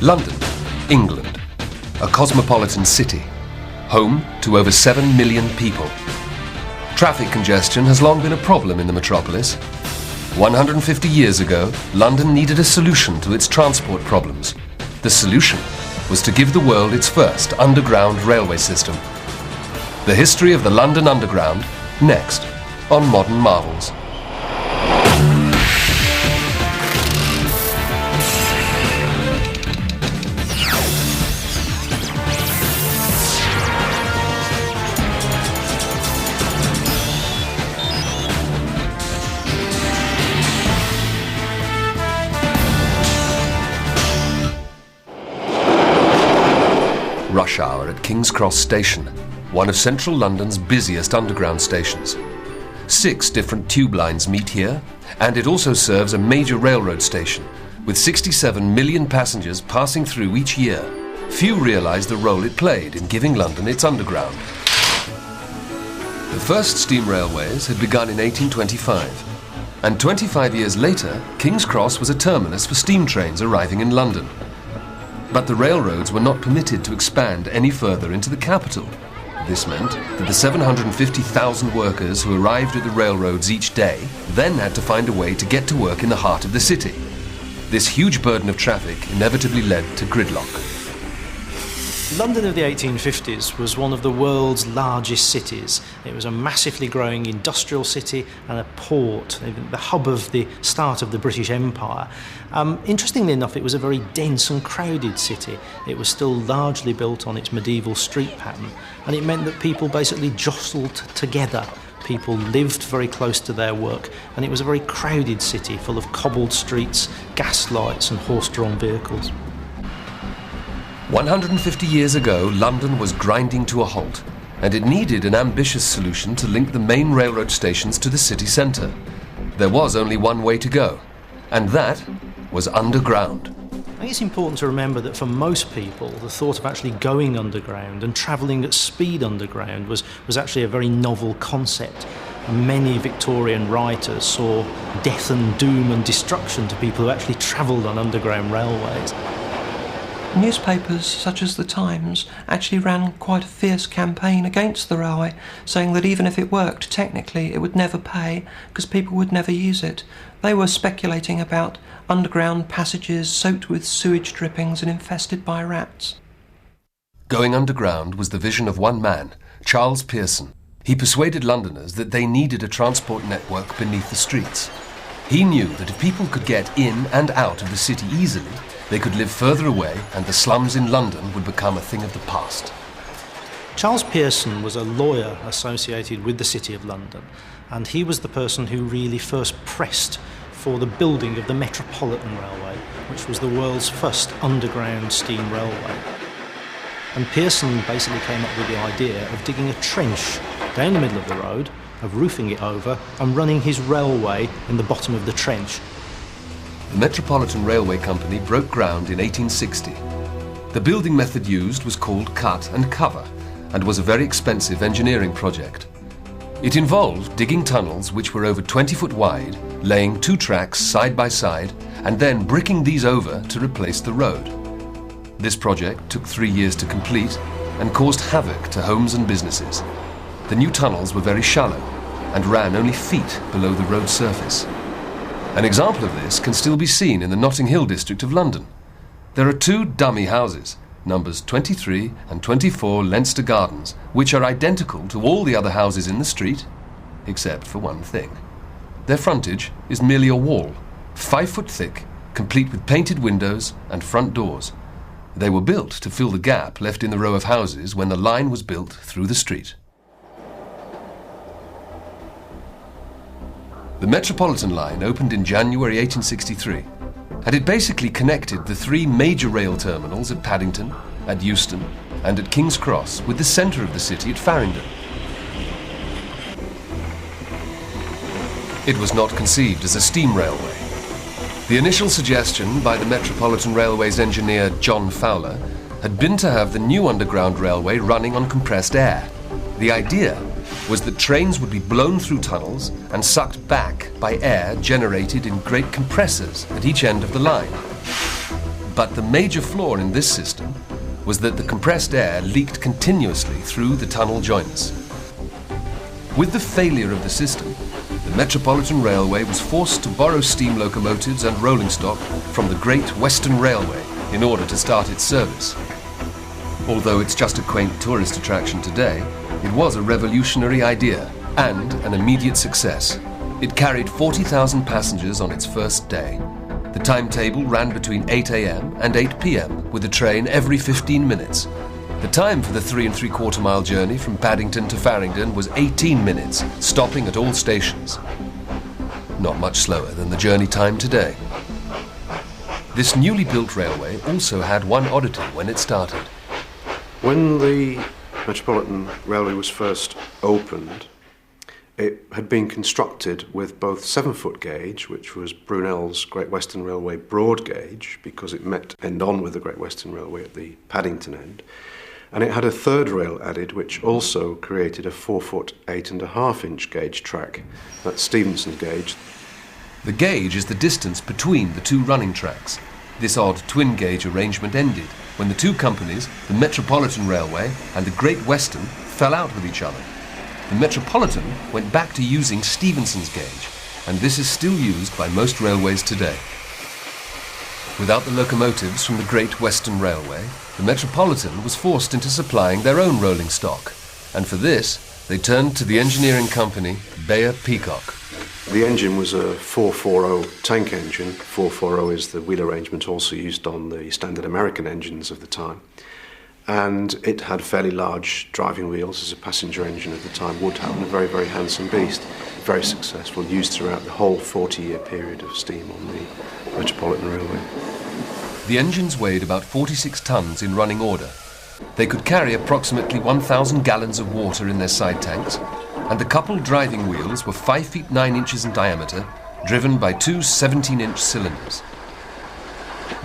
London, England, a cosmopolitan city, home to over 7 million people. Traffic congestion has long been a problem in the metropolis. 150 years ago, London needed a solution to its transport problems. The solution was to give the world its first underground railway system. The history of the London Underground, next on Modern Marvels. Rush hour at King's Cross Station, one of central London's busiest underground stations. 6 different tube lines meet here, and it also serves a major railroad station, with 67 million passengers passing through each year. Few realise the role it played in giving London its underground. The first steam railways had begun in 1825, and 25 years later, King's Cross was a terminus for steam trains arriving in London. But the railroads were not permitted to expand any further into the capital. This meant that the 750,000 workers who arrived at the railroads each day then had to find a way to get to work in the heart of the city. This huge burden of traffic inevitably led to gridlock. London of the 1850s was one of the world's largest cities. It was a massively growing industrial city and a port, the hub of the start of the British Empire. Interestingly enough, it was a very dense and crowded city. It was still largely built on its medieval street pattern, and it meant that people basically jostled together. People lived very close to their work, and it was a very crowded city full of cobbled streets, gas lights and horse-drawn vehicles. 150 years ago, London was grinding to a halt, and it needed an ambitious solution to link the main railroad stations to the city centre. There was only one way to go, and that was underground. I think it's important to remember that for most people, the thought of actually going underground and travelling at speed underground was actually a very novel concept. And many Victorian writers saw death and doom and destruction to people who actually travelled on underground railways. Newspapers such as The Times actually ran quite a fierce campaign against the railway, saying that even if it worked, technically it would never pay because people would never use it. They were speculating about underground passages soaked with sewage drippings and infested by rats. Going underground was the vision of one man, Charles Pearson. He persuaded Londoners that they needed a transport network beneath the streets. He knew that if people could get in and out of the city easily, they could live further away and the slums in London would become a thing of the past. Charles Pearson was a lawyer associated with the City of London, and he was the person who really first pressed for the building of the Metropolitan Railway, which was the world's first underground steam railway. And Pearson basically came up with the idea of digging a trench down the middle of the road, of roofing it over and running his railway in the bottom of the trench. The Metropolitan Railway Company broke ground in 1860. The building method used was called cut and cover and was a very expensive engineering project. It involved digging tunnels which were over 20 foot wide, laying 2 tracks side by side and then bricking these over to replace the road. This project took 3 years to complete and caused havoc to homes and businesses. The new tunnels were very shallow and ran only feet below the road surface. An example of this can still be seen in the Notting Hill district of London. There are 2 dummy houses, numbers 23 and 24 Leinster Gardens, which are identical to all the other houses in the street, except for one thing. Their frontage is merely a wall, 5 foot thick, complete with painted windows and front doors. They were built to fill the gap left in the row of houses when the line was built through the street. The Metropolitan Line opened in January 1863, and it basically connected the 3 major rail terminals at Paddington, at Euston, and at King's Cross with the centre of the city at Farringdon. It was not conceived as a steam railway. The initial suggestion by the Metropolitan Railway's engineer John Fowler had been to have the new underground railway running on compressed air. The idea was that trains would be blown through tunnels and sucked back by air generated in great compressors at each end of the line. But the major flaw in this system was that the compressed air leaked continuously through the tunnel joints. With the failure of the system, the Metropolitan Railway was forced to borrow steam locomotives and rolling stock from the Great Western Railway in order to start its service. Although it's just a quaint tourist attraction today, it was a revolutionary idea and an immediate success. It carried 40,000 passengers on its first day. The timetable ran between 8 a.m. and 8 p.m. with a train every 15 minutes. The time for the 3 3/4 mile journey from Paddington to Farringdon was 18 minutes, stopping at all stations. Not much slower than the journey time today. This newly built railway also had one oddity when it started. When the Metropolitan Railway was first opened, it had been constructed with both 7-foot gauge, which was Brunel's Great Western Railway broad gauge, because it met end-on with the Great Western Railway at the Paddington end, and it had a third rail added, which also created a 4-foot, 8.5-inch gauge track. That's Stephenson's gauge. The gauge is the distance between the two running tracks. This odd twin gauge arrangement ended when the two companies, the Metropolitan Railway and the Great Western, fell out with each other. The Metropolitan went back to using Stephenson's gauge, and this is still used by most railways today. Without the locomotives from the Great Western Railway, the Metropolitan was forced into supplying their own rolling stock, and for this, they turned to the engineering company Bayer Peacock. The engine was a 440 tank engine. 440 is the wheel arrangement also used on the standard American engines of the time. And it had fairly large driving wheels, as a passenger engine of the time would have, and a very, very handsome beast. Very successful, used throughout the whole 40-year period of steam on the Metropolitan Railway. The engines weighed about 46 tons in running order. They could carry approximately 1,000 gallons of water in their side tanks, and the coupled driving wheels were 5 feet 9 inches in diameter, driven by two 17-inch cylinders.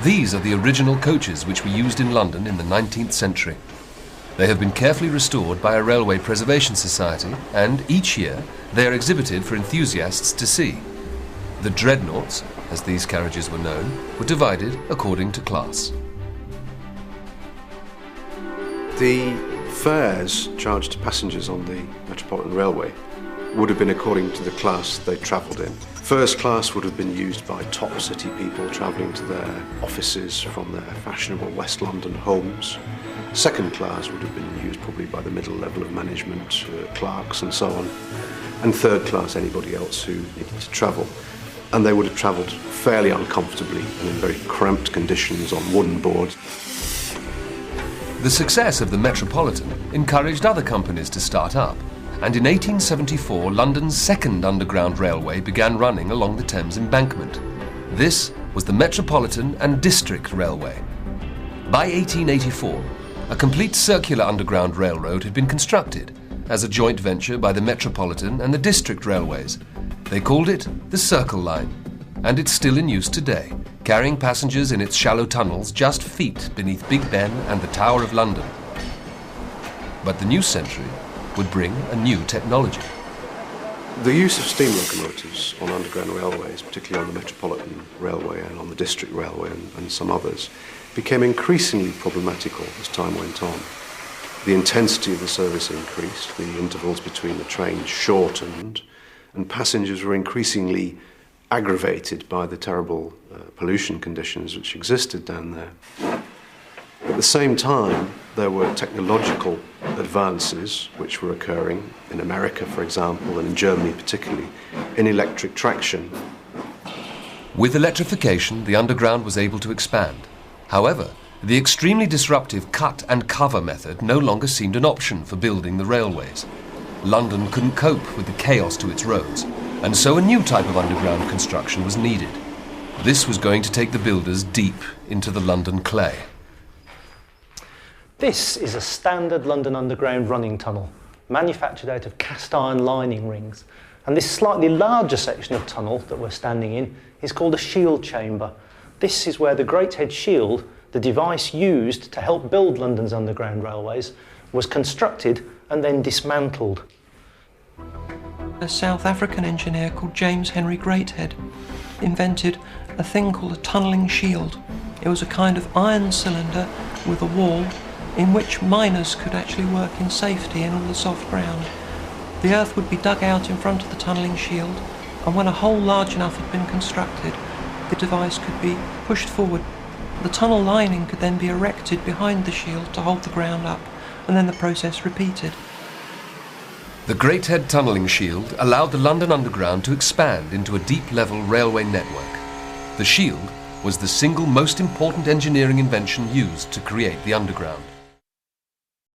These are the original coaches which were used in London in the 19th century. They have been carefully restored by a Railway Preservation Society, and each year they are exhibited for enthusiasts to see. The dreadnoughts, as these carriages were known, were divided according to class. The fares charged to passengers on the Metropolitan Railway would have been according to the class they travelled in. First class would have been used by top city people travelling to their offices from their fashionable West London homes. Second class would have been used probably by the middle level of management, clerks and so on. And third class, anybody else who needed to travel. And they would have travelled fairly uncomfortably and in very cramped conditions on wooden boards. The success of the Metropolitan encouraged other companies to start up, and in 1874 London's second underground railway began running along the Thames embankment. This was the Metropolitan and District Railway. By 1884, a complete circular underground railroad had been constructed as a joint venture by the Metropolitan and the District Railways. They called it the Circle Line, and it's still in use today, carrying passengers in its shallow tunnels just feet beneath Big Ben and the Tower of London. But the new century would bring a new technology. The use of steam locomotives on underground railways, particularly on the Metropolitan Railway and on the District Railway and some others, became increasingly problematical as time went on. The intensity of the service increased, the intervals between the trains shortened, and passengers were increasingly aggravated by the terrible pollution conditions which existed down there. At the same time, there were technological advances which were occurring in America, for example, and in Germany particularly, in electric traction. With electrification, the underground was able to expand. However, the extremely disruptive cut and cover method no longer seemed an option for building the railways. London couldn't cope with the chaos to its roads, and so a new type of underground construction was needed. This was going to take the builders deep into the London clay. This is a standard London Underground running tunnel, manufactured out of cast iron lining rings. And this slightly larger section of tunnel that we're standing in is called a shield chamber. This is where the Great Head Shield, the device used to help build London's underground railways, was constructed and then dismantled. A South African engineer called James Henry Greathead invented a thing called a tunnelling shield. It was a kind of iron cylinder with a wall in which miners could actually work in safety in all the soft ground. The earth would be dug out in front of the tunnelling shield, and when a hole large enough had been constructed, the device could be pushed forward. The tunnel lining could then be erected behind the shield to hold the ground up, and then the process repeated. The Greathead tunnelling shield allowed the London Underground to expand into a deep-level railway network. The shield was the single most important engineering invention used to create the Underground.